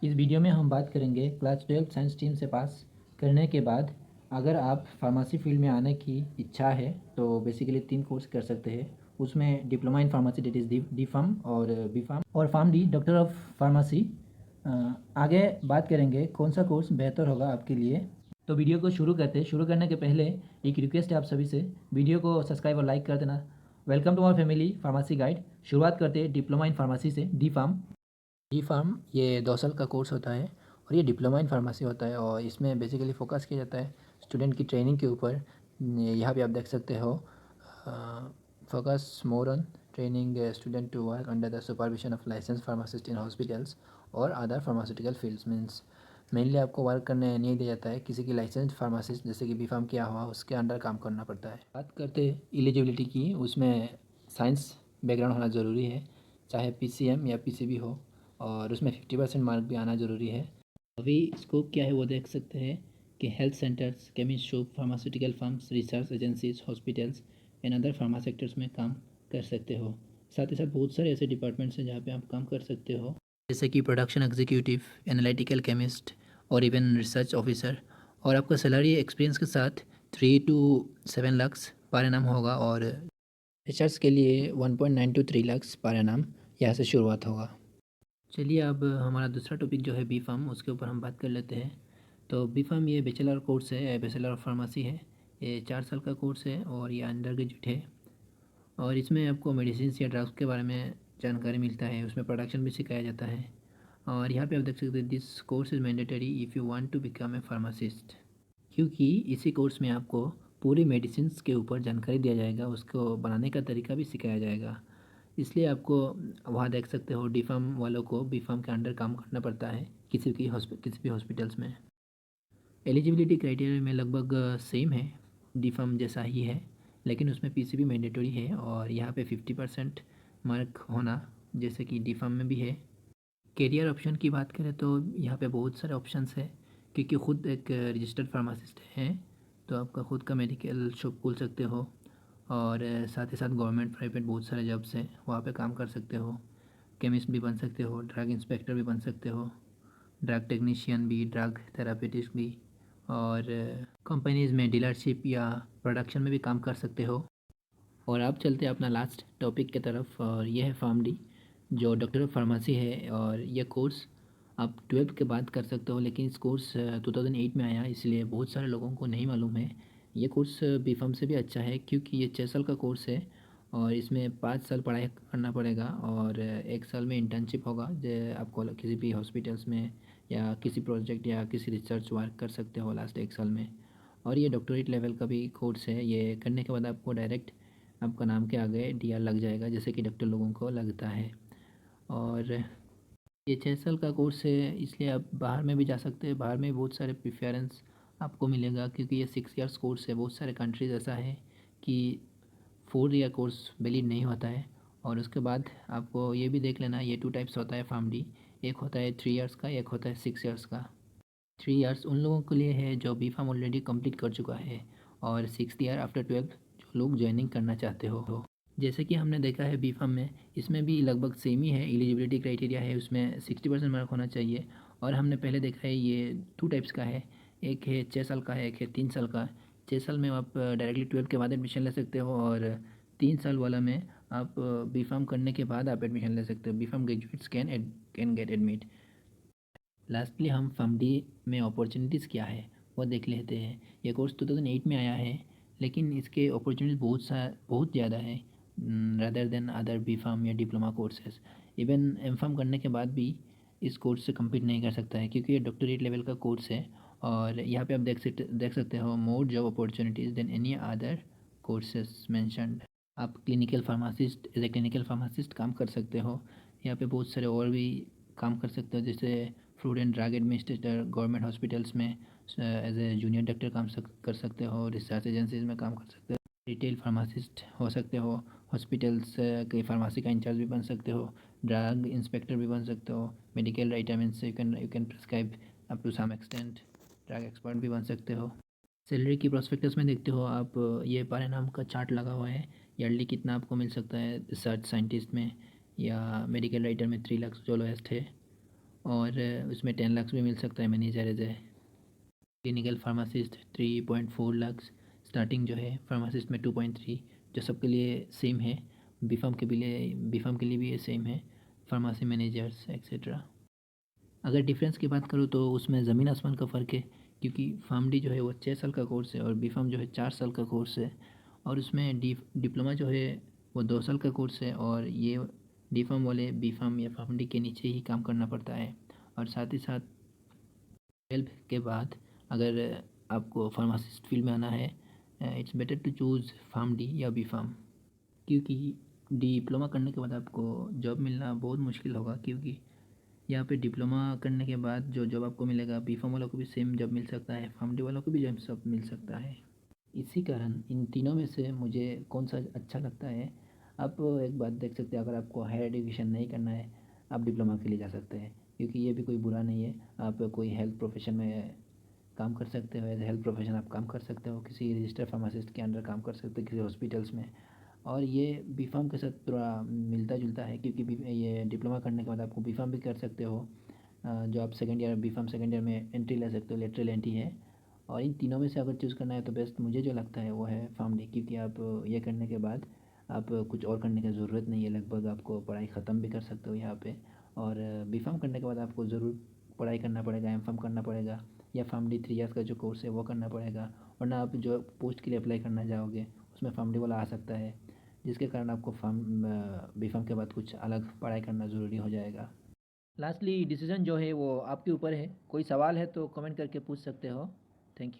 इस वीडियो में हम बात करेंगे क्लास 12 साइंस स्ट्रीम से पास करने के बाद अगर आप फार्मेसी फील्ड में आने की इच्छा है तो बेसिकली 3 कोर्स कर सकते हैं। उसमें diploma in pharmacy that is D pharm और बी फार्म और pharm D doctor of pharmacy. आगे बात करेंगे कौन सा कोर्स बेहतर होगा आपके लिए। तो वीडियो को शुरू करने के पहले एक रिक्वेस्ट है आप सभी से, वीडियो को सब्सक्राइब और लाइक कर देना। Welcome to our family pharmacy guide. शुरुआत करते हैं डिप्लोमा इन फार्मेसी से, डी फार्म। डी फार्म ये 2 साल का कोर्स होता है और ये डिप्लोमा इन फार्मेसी होता है और इसमें बेसिकली फोकस किया जाता है स्टूडेंट की ट्रेनिंग के ऊपर। यहाँ पे आप देख सकते हो, focus more on training student to work under the supervision of license pharmacist in hospitals और other pharmaceutical fields. Means mainly आपको वर्क करने नहीं दिया जाता है, किसी की लाइसेंस फार्मासिस्ट जैसे कि बी फार्म किया हुआ उसके अंडर काम करना पड़ता है। बात करते एलिजिबिलिटी की, उसमें साइंस बैकग्राउंड होना ज़रूरी है, चाहे पीसीएम या पीसीबी हो, और उसमें 50% मार्क भी आना ज़रूरी है। अभी स्कोप क्या है वो देख सकते हैं कि health centres, chemist shop, pharmaceutical firms, research agencies, hospitals and other pharma sectors में काम कर सकते हो। साथ ही साथ बहुत सारे ऐसे डिपार्टमेंट्स हैं जहाँ पे आप काम कर सकते हो, जैसे कि प्रोडक्शन एग्जीक्यूटिव, एनालिटिकल केमिस्ट और इवन रिसर्च ऑफिसर। और आपका सैलरी एक्सपीरियंस के साथ 3 to 7 लाख पर एनम होगा और रिसर्च के लिए 1.9 to 3 लाख पर एनम यहाँ से शुरुआत होगा। चलिए अब हमारा दूसरा टॉपिक जो है बी फार्म, उसके ऊपर हम बात कर लेते हैं। तो बी फार्म ये बैचलर कोर्स है, बैचलर ऑफ फार्मेसी है। ये 4 साल का कोर्स है और ये अंडर ग्रेजुएट है और इसमें आपको मेडिसिन या ड्रग्स के बारे में जानकारी मिलता है, उसमें प्रोडक्शन भी सिखाया जाता है। और यहाँ पे आप देख सकते हैं this course is mandatory if you want to become a pharmacist, क्योंकि इसी कोर्स में आपको पूरी मेडिसिन के ऊपर जानकारी दिया जाएगा, उसको बनाने का तरीका भी सिखाया जाएगा। इसलिए आपको वहाँ देख सकते हो डी फार्म वालों को बी फार्म के अंडर काम करना पड़ता है किसी भी हॉस्पिटल्स में। एलिजिबिलिटी क्राइटेरिया में लगभग सेम है, डी फार्म जैसा ही है, लेकिन उसमें पीसीबी मैंडेटरी है और यहाँ पे 50% मार्क होना जैसे कि डी फार्म में भी है। करियर ऑप्शन की बात करें तो यहाँ पे बहुत सारे ऑप्शंस हैं, क्योंकि ख़ुद एक रजिस्टर्ड फार्मासिस्ट हैं तो आपका ख़ुद का मेडिकल शॉप खोल सकते हो और साथ ही साथ गवर्नमेंट प्राइवेट बहुत सारे जॉब्स हैं, वहाँ पे काम कर सकते हो। केमिस्ट भी बन सकते हो, ड्रग इंस्पेक्टर भी बन सकते हो, ड्रग टेक्नीशियन भी, ड्रग थेरापेटिस्ट भी, और कंपनीज़ में डीलरशिप या प्रोडक्शन में भी काम कर सकते हो। और अब चलते हैं अपना लास्ट टॉपिक की तरफ और यह है फार्म डी, जो डॉक्टर ऑफ फार्मेसी है। और यह कोर्स आप 12th के बाद कर सकते हो, लेकिन इस कोर्स 2008 में आया इसलिए बहुत सारे लोगों को नहीं मालूम है। ये कोर्स बी फार्म से भी अच्छा है क्योंकि ये 6 साल का कोर्स है और इसमें 5 साल पढ़ाई करना पड़ेगा और 1 साल में इंटर्नशिप होगा, जो आपको किसी भी हॉस्पिटल्स में या किसी प्रोजेक्ट या किसी रिसर्च वर्क कर सकते हो लास्ट 1 साल में। और ये डॉक्टरेट लेवल का भी कोर्स है, ये करने के बाद आपको डायरेक्ट आपका नाम के आगे डीआर लग जाएगा जैसे कि डॉक्टर लोगों को लगता है। और ये 6 साल का कोर्स है इसलिए आप बाहर में भी जा सकते हैं, बाहर में बहुत सारे प्रेफरेंस आपको मिलेगा क्योंकि ये 6 ईयर्स कोर्स है। बहुत सारे कंट्रीज ऐसा है कि 4 ईयर कोर्स वैलिड नहीं होता है। और उसके बाद आपको ये भी देख लेना, ये 2 टाइप्स होता है फार्म डी, एक होता है 3 ईयर्स का, एक होता है 6 ईयर्स का। 3 ईयर्स उन लोगों के लिए है जो बी फार्म ऑलरेडी कंप्लीट कर चुका है और 6th ईयर आफ्टर 12th जो लोग ज्वाइनिंग करना चाहते हो। जैसे कि हमने देखा है बी फार्म में, इसमें भी लगभग सेम ही है, एलिजिबिलिटी क्राइटेरिया है उसमें 60% मार्क होना चाहिए। और हमने पहले देखा है ये 2 टाइप्स का है, एक है 6 साल का है, एक है 3 साल का। 6 साल में आप डायरेक्टली 12th के बाद एडमिशन ले सकते हो और 3 साल वाला में आप बी फार्म करने के बाद आप एडमिशन ले सकते हो। B pharm graduates can get admit. Lastly हम फार्म डी में अपॉर्चुनिटीज़ क्या है वो देख लेते हैं। ये कोर्स 2008 में आया है लेकिन इसके अपॉर्चुनिटीज़ बहुत ज़्यादा है rather than other B Pharm या diploma courses. Even M Pharm करने के बाद भी इस कोर्स से कम्पीट नहीं कर सकता है क्योंकि ये डॉक्टरेट लेवल का कोर्स है। और यहाँ पे आप देख सकते हो more job opportunities than any other courses mentioned. आप clinical pharmacist, as a clinical pharmacist काम कर सकते हो। यहाँ पे बहुत सारे और भी काम कर सकते हो, जैसे food and drug administrator government hospitals में एज ए जूनियर डॉक्टर काम कर सकते हो, रिसर्च एजेंसीज में काम कर सकते हो, रिटेल फार्मासिस्ट हो सकते हो, हॉस्पिटल्स के फार्मेसी का इंचार्ज भी बन सकते हो, ड्रग इंस्पेक्टर भी बन सकते हो, medical writer means you can prescribe up to some extent, drug expert भी बन सकते हो। सैलरी की प्रोस्पेक्टस में देखते हो आप, ये पर एनम का चार्ट लगा हुआ है, ईयरली कितना आपको मिल सकता है रिसर्च साइंटिस्ट में या मेडिकल राइटर में 3 लाख जो लोएस्ट है। और उसमें 10 लाख भी मिल सकता है manager as a clinical pharmacist 3.4 lakh starting जो है, फार्मासिस्ट में 2.3, जो सबके लिए सेम है। बी फार्म के लिए भी ये सेम है, फार्मेसी मैनेजर्स एक्सेट्रा। अगर डिफरेंस की बात करूँ तो उसमें ज़मीन आसमान का फ़र्क है, क्योंकि फार्मडी जो है वो 6 साल का कोर्स है और बी फार्म जो है 4 साल का कोर्स है। और उसमें डिप्लोमा जो है वो 2 साल का कोर्स है, और ये डी फार्म वाले बी फार्म या फार्मडी के नीचे ही काम करना पड़ता है। और साथ ही साथ 12 के बाद अगर आपको फार्मासिस्ट फील्ड में आना है, it's better to choose pharm D या बी फार्म, क्योंकि डिप्लोमा करने के बाद आपको जॉब मिलना बहुत मुश्किल होगा, क्योंकि यहाँ पे डिप्लोमा करने के बाद जो जॉब आपको मिलेगा, बी फार्म वालों को भी सेम जॉब मिल सकता है, फार्मडी वालों को भी जॉब मिल सकता है। इसी कारण इन तीनों में से मुझे कौन सा अच्छा लगता है, आप एक बात देख सकते हैं, अगर आपको हायर एजुकेशन नहीं करना है आप डिप्लोमा के लिए जा सकते हैं, क्योंकि ये भी कोई बुरा नहीं है। आप कोई हेल्थ प्रोफेशन में काम कर सकते हो, एज हेल्थ प्रोफेशन आप काम कर सकते हो, किसी रजिस्टर्ड फार्मासिस्ट के अंडर काम कर सकते हो किसी हॉस्पिटल्स में। और ये बी फार्म के साथ थोड़ा मिलता जुलता है, क्योंकि ये डिप्लोमा करने के बाद आपको बी फार्म भी कर सकते हो, जो आप second year B pharm second year में एंट्री ले सकते हो, लेटरल एंट्री है। और इन तीनों में से अगर चूज़ करना है तो बेस्ट मुझे जो लगता है वो है फार्मडी, क्योंकि आप ये करने के बाद आप कुछ और करने की ज़रूरत नहीं है, लगभग आपको पढ़ाई ख़त्म भी कर सकते हो यहाँ पे। और बी फार्म करने के बाद आपको ज़रूर पढ़ाई करना पड़ेगा, एम फार्म करना पड़ेगा, या फार्मडी 3 ईयर्स का जो कोर्स है वो करना पड़ेगा, वरना आप जो पोस्ट के लिए अप्लाई करना चाहोगे उसमें फार्मडी वाला आ सकता है, जिसके कारण आपको बी फार्म के बाद कुछ अलग पढ़ाई करना ज़रूरी हो जाएगा। लास्टली डिसीजन जो है वो आपके ऊपर है। कोई सवाल है तो कमेंट करके पूछ सकते हो। Thank you.